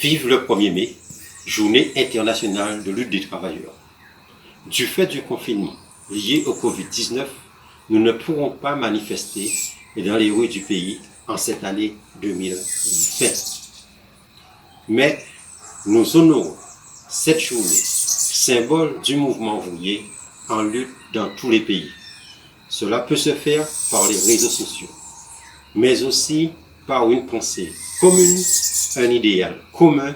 Vive le 1er mai, journée internationale de lutte des travailleurs. Du fait du confinement lié au Covid-19, nous ne pourrons pas manifester dans les rues du pays en cette année 2020. Mais nous honorons cette journée, symbole du mouvement ouvrier en lutte dans tous les pays. Cela peut se faire par les réseaux sociaux, mais aussi par une pensée commune, un idéal commun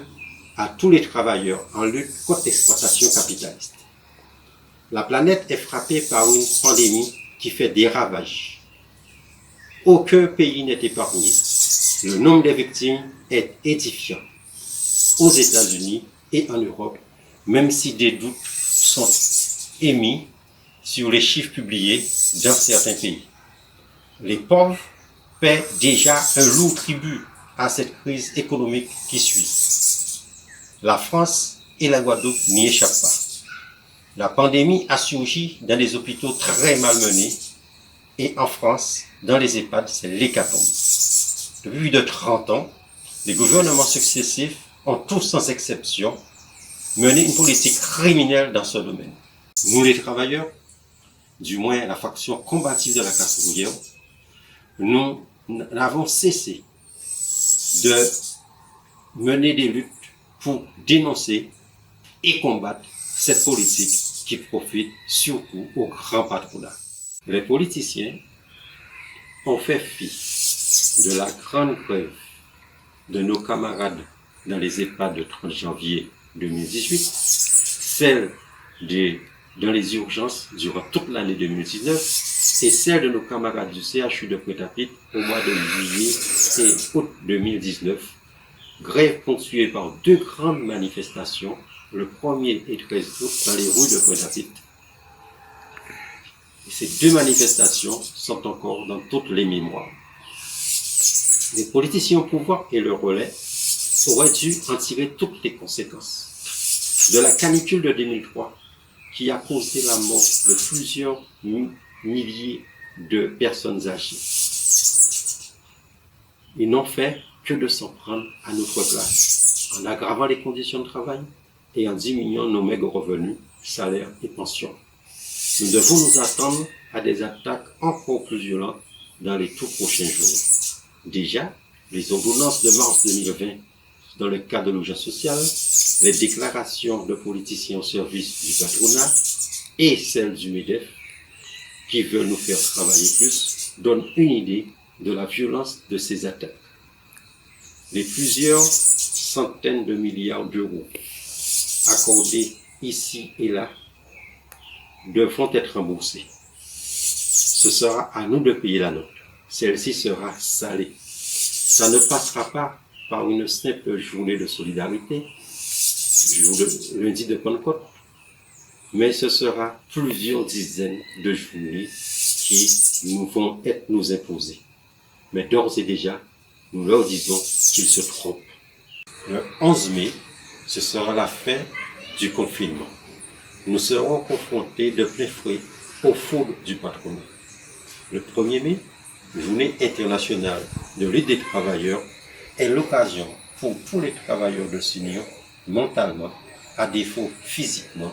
à tous les travailleurs en lutte contre l'exploitation capitaliste. La planète est frappée par une pandémie qui fait des ravages. Aucun pays n'est épargné. Le nombre des victimes est édifiant. Aux États-Unis et en Europe, même si des doutes sont émis sur les chiffres publiés dans certains pays. Les pauvres paient déjà un lourd tribut à cette crise économique qui suit. La France et la Guadeloupe n'y échappent pas. La pandémie a surgi dans des hôpitaux très malmenés et en France, dans les EHPAD, c'est l'hécatombe. Depuis plus de 30 ans, les gouvernements successifs ont tous sans exception mené une politique criminelle dans ce domaine. Nous les travailleurs, du moins la faction combative de la classe ouvrière, nous n'avons cessé de mener des luttes pour dénoncer et combattre cette politique qui profite surtout au grand patronat. Les politiciens ont fait fi de la grande grève de nos camarades dans les EHPAD de 30 janvier 2018, celle dans les urgences durant toute l'année 2019 et celle de nos camarades du CHU de Pointe-à-Pitre au mois de juillet et août 2019, grève ponctuée par 2 grandes manifestations le 1er et 13 août dans les rues de Pointe-à-Pitre. Ces 2 manifestations sont encore dans toutes les mémoires. Les politiciens au pouvoir et le relais auraient dû en tirer toutes les conséquences. De la canicule de 2003, qui a causé la mort de plusieurs milliers de personnes âgées. Ils n'ont fait que de s'en prendre à notre place, en aggravant les conditions de travail et en diminuant nos maigres revenus, salaires et pensions. Nous devons nous attendre à des attaques encore plus violentes dans les tout prochains jours. Déjà, les ordonnances de mars 2020 dans le cadre de l'urgence sociale, les déclarations de politiciens au service du patronat et celles du MEDEF qui veulent nous faire travailler plus donnent une idée de la violence de ces attaques. Les plusieurs centaines de milliards d'euros accordés ici et là devront être remboursés. Ce sera à nous de payer la note. Celle-ci sera salée. Ça ne passera pas par une simple journée de solidarité, lundi de Pentecôte, mais ce sera plusieurs dizaines de journées qui vont être nous imposées. Mais d'ores et déjà, nous leur disons qu'ils se trompent. Le 11 mai, ce sera la fin du confinement. Nous serons confrontés de plein fouet aux foules du patronat. Le 1er mai, journée internationale de lutte des travailleurs, est l'occasion pour tous les travailleurs de s'unir mentalement, à défaut physiquement,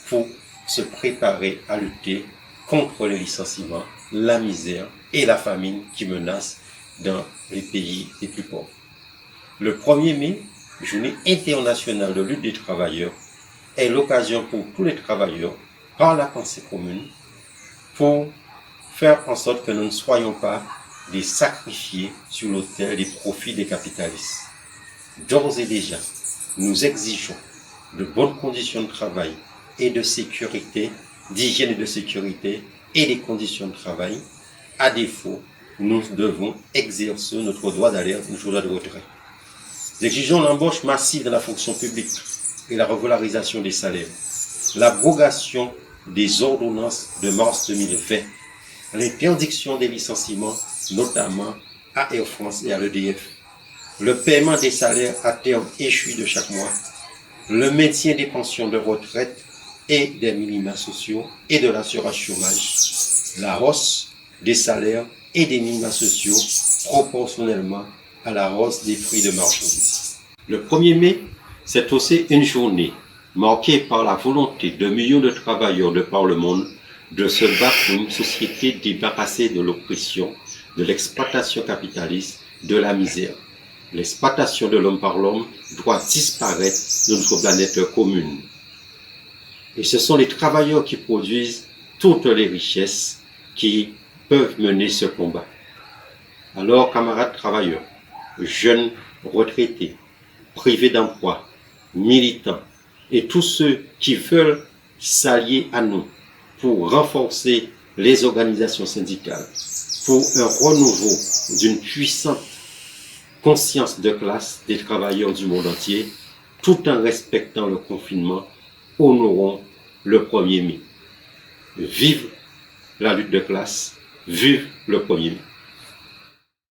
pour se préparer à lutter contre les licenciements, la misère et la famine qui menacent dans les pays les plus pauvres. Le 1er mai, journée internationale de lutte des travailleurs, est l'occasion pour tous les travailleurs, par la pensée commune, pour faire en sorte que nous ne soyons pas des sacrifiés sur l'autel des profits des capitalistes. D'ores et déjà, nous exigeons de bonnes conditions de travail et de sécurité, d'hygiène et de sécurité et des conditions de travail. À défaut, nous devons exercer notre droit d'alerte, notre droit de retrait. Nous exigeons l'embauche massive dans la fonction publique et la revalorisation des salaires, l'abrogation des ordonnances de mars 2020, l'interdiction des licenciements, notamment à Air France et à l'EDF, le paiement des salaires à terme échus de chaque mois, le maintien des pensions de retraite et des minima sociaux et de l'assurance chômage, la hausse des salaires et des minima sociaux proportionnellement à la hausse des prix de marchandises. Le 1er mai, c'est aussi une journée marquée par la volonté de millions de travailleurs de par le monde de se battre pour une société débarrassée de l'oppression, de l'exploitation capitaliste, de la misère. L'exploitation de l'homme par l'homme doit disparaître de notre planète commune. Et ce sont les travailleurs qui produisent toutes les richesses qui peuvent mener ce combat. Alors, camarades travailleurs, jeunes retraités, privés d'emploi, militants et tous ceux qui veulent s'allier à nous pour renforcer les organisations syndicales, pour un renouveau d'une puissante conscience de classe des travailleurs du monde entier, tout en respectant le confinement, honorons le 1er mai. Vive la lutte de classe, vive le 1er mai.